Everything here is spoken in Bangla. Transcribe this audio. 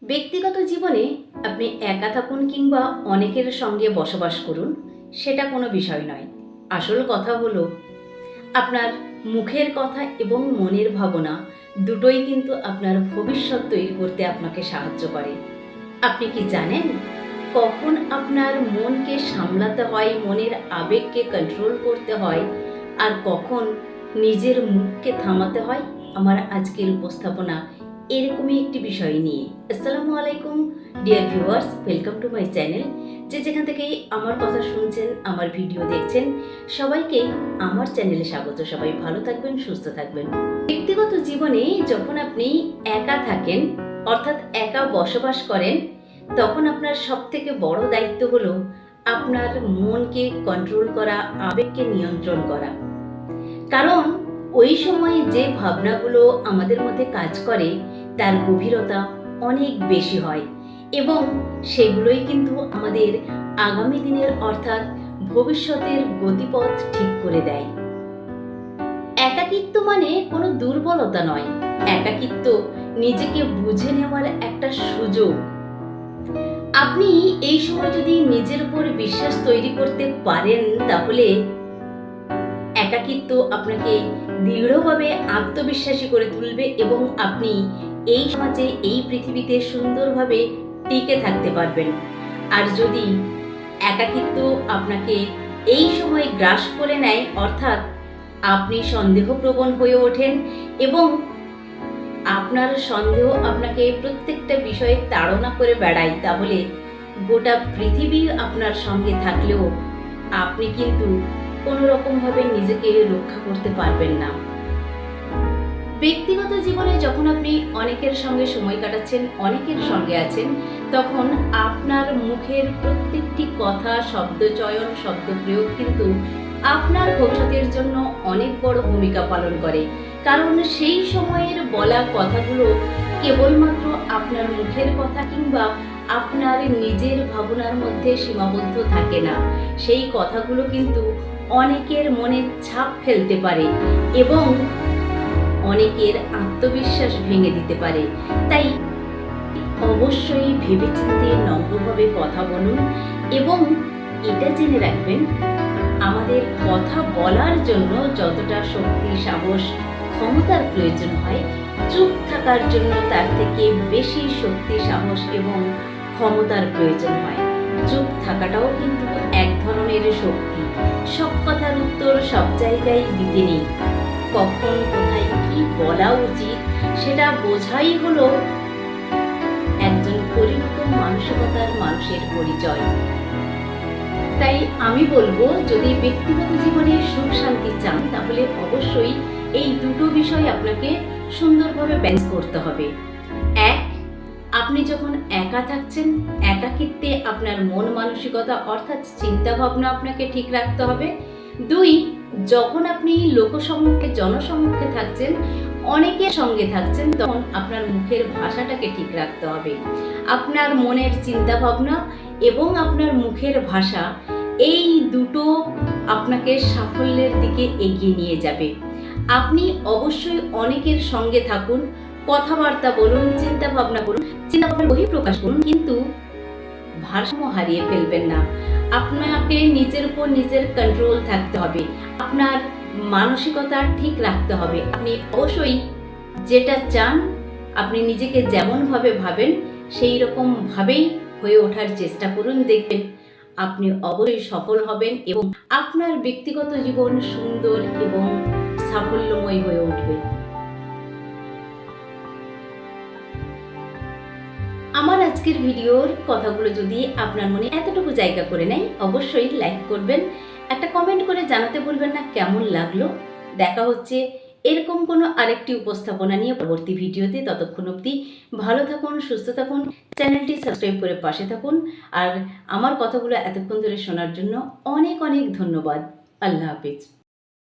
ব্যক্তিগত জীবনে আপনি একা থাকুন কিংবা অনেকের সঙ্গে বসবাস করুন, সেটা কোনো বিষয় নয়। আসল কথা হলো আপনার মুখের কথা এবং মনের ভাবনা দুটোই কিন্তু আপনার ভবিষ্যৎ তৈরি করতে আপনাকে সাহায্য করে। আপনি কি জানেন কখন আপনার মনকে সামলাতে হয়, মনের আবেগকে কন্ট্রোল করতে হয়, আর কখন নিজের মুখকে থামাতে হয়? আমার আজকের উপস্থাপনা এরকমই একটি বিষয় নিয়ে। আসসালামু আলাইকুম dear viewers, welcome to my channel. যে যেখান থেকেই আমার কথা শুনছেন, আমার ভিডিও দেখছেন, সবাইকে আমার চ্যানেলে স্বাগত। সবাই ভালো থাকবেন, সুস্থ থাকবেন। ব্যক্তিগত জীবনে যখন আপনি একা থাকেন, অর্থাৎ একা বসবাস করেন, তখন আপনার সবথেকে বড় দায়িত্ব হলো আপনার মনকে কন্ট্রোল করা, আবেগকে নিয়ন্ত্রণ করা। কারণ ওই সময়ে যে ভাবনাগুলো আমাদের মধ্যে কাজ করে তার গভীরতা অনেক বেশি হয় এবং সেগুলোই কিন্তু আমাদের আগামী দিনের অর্থাৎ ভবিষ্যতের গতিপথ ঠিক করে দেয়। একাকিত্ব মানে কোনো দুর্বলতা নয়, একাকিত্ব নিজেকে বুঝে নেওয়ার একটা সুযোগ। আপনি এই সময় যদি নিজের উপর বিশ্বাস তৈরি করতে পারেন, তাহলে একাকিত্ব আপনাকে দৃঢ়ভাবে আত্মবিশ্বাসী করে তুলবে এবং আপনি এই সমাজে, এই পৃথিবীতে সুন্দরভাবে টিকে থাকতে পারবেন। আর যদি একাকিত্ব আপনাকে এই সময় গ্রাস করে নেয়, অর্থাৎ আপনি সন্দেহপ্রবণ হয়ে ওঠেন এবং আপনার সন্দেহ আপনাকে প্রত্যেকটা বিষয়ে তাড়না করে বেড়ায়, তাহলে গোটা পৃথিবী আপনার সঙ্গে থাকলেও আপনি কিন্তু কোনো রকমভাবে নিজেকে রক্ষা করতে পারবেন না। ব্যক্তিগত জীবনে যখন আপনি অনেকের সঙ্গে সময় কাটাচ্ছেন, অনেকের সঙ্গে আছেন, তখন আপনার মুখের প্রত্যেকটি কথা, শব্দচয়ন, শব্দপ্রয়োগ কিন্তু আপনার ভবিষ্যতের জন্য অনেক বড় ভূমিকা পালন করে। কারণ সেই সময়ের বলা কথাগুলো কেবলমাত্র আপনার মুখের কথা কিংবা আপনার নিজের ভাবনার মধ্যে সীমাবদ্ধ থাকে না। সেই কথাগুলো কিন্তু অনেকের মনে ছাপ ফেলতে পারে এবং অনেকের আত্মবিশ্বাস ভেঙে দিতে পারে। তাই অবশ্যই ভেবেচিন্তে নম্রভাবে কথা বলুন এবং এটা জেনে রাখবেন, আমাদের কথা বলার জন্য যতটা শক্তি, সাহস, ক্ষমতার প্রয়োজন হয়, চুপ থাকার জন্য তার থেকে বেশি শক্তি, সাহস এবং ক্ষমতার প্রয়োজন হয়। চুপ থাকাটাও কিন্তু এক ধরনের শক্তি। সব কথার উত্তর সব জায়গায় দিতে নেই। কখন কোথায় কি বলা উচিত সেটা বোঝাই হলো একজন পরিণত মানসিকতার মানুষের পরিচয়। তাই আমি বলবো, যদি ব্যক্তিগত জীবনে সুখ শান্তি চান, তাহলে অবশ্যই এই দুটো বিষয় আপনাকে সুন্দরভাবে ব্যালেন্স করতে হবে। এক, আপনি যখন একা থাকছেন, একাকিত্বে আপনার মন মানসিকতা অর্থাৎ চিন্তা ভাবনা আপনাকে ঠিক রাখতে হবে। দুই, যখন আপনি লোকসম্মুখে, জনসম্মুখে থাকছেন, অনেকের সঙ্গে থাকছেন, তখন আপনার মুখের ভাষাটাকে ঠিক রাখতে হবে। আপনার মনের চিন্তা ভাবনা এবং আপনার মুখের ভাষা, এই দুটো আপনাকে সাফল্যের দিকে এগিয়ে নিয়ে যাবে। আপনি অবশ্যই অনেকের সঙ্গে থাকুন, কথাবার্তা বলুন, চিন্তা ভাবনা করুন, চিন্তা ভাবনা বহিঃপ্রকাশ করুন, কিন্তু ভারসাম্য হারিয়ে ফেলবেন না। আপনাকে নিজের উপর নিজের কন্ট্রোল থাকতে হবে, আপনার মানসিকতা ঠিক রাখতে হবে। আপনি অবশ্যই যেটা চান, আপনি নিজেকে যেমন ভাবে ভাবেন সেই রকম ভাবেই হয়ে ওঠার চেষ্টা করুন। দেখবেন আপনি অবশ্যই সফল হবেন এবং আপনার ব্যক্তিগত জীবন সুন্দর এবং সাফল্যময় হয়ে উঠবে। আমার আজকের ভিডিওর কথাগুলো যদি আপনার মনে এতটুকু জায়গা করে নেয়, অবশ্যই লাইক করবেন, একটা কমেন্ট করে জানাতে ভুলবেন না কেমন লাগলো। দেখা হচ্ছে এরকম কোনো আরেকটি উপস্থাপনা নিয়ে পরবর্তী ভিডিওতে। ততক্ষণ অবধি ভালো থাকুন, সুস্থ থাকুন, চ্যানেলটি সাবস্ক্রাইব করে পাশে থাকুন। আর আমার কথাগুলো এতক্ষণ ধরে শোনার জন্য অনেক অনেক ধন্যবাদ। আল্লাহ হাফিজ।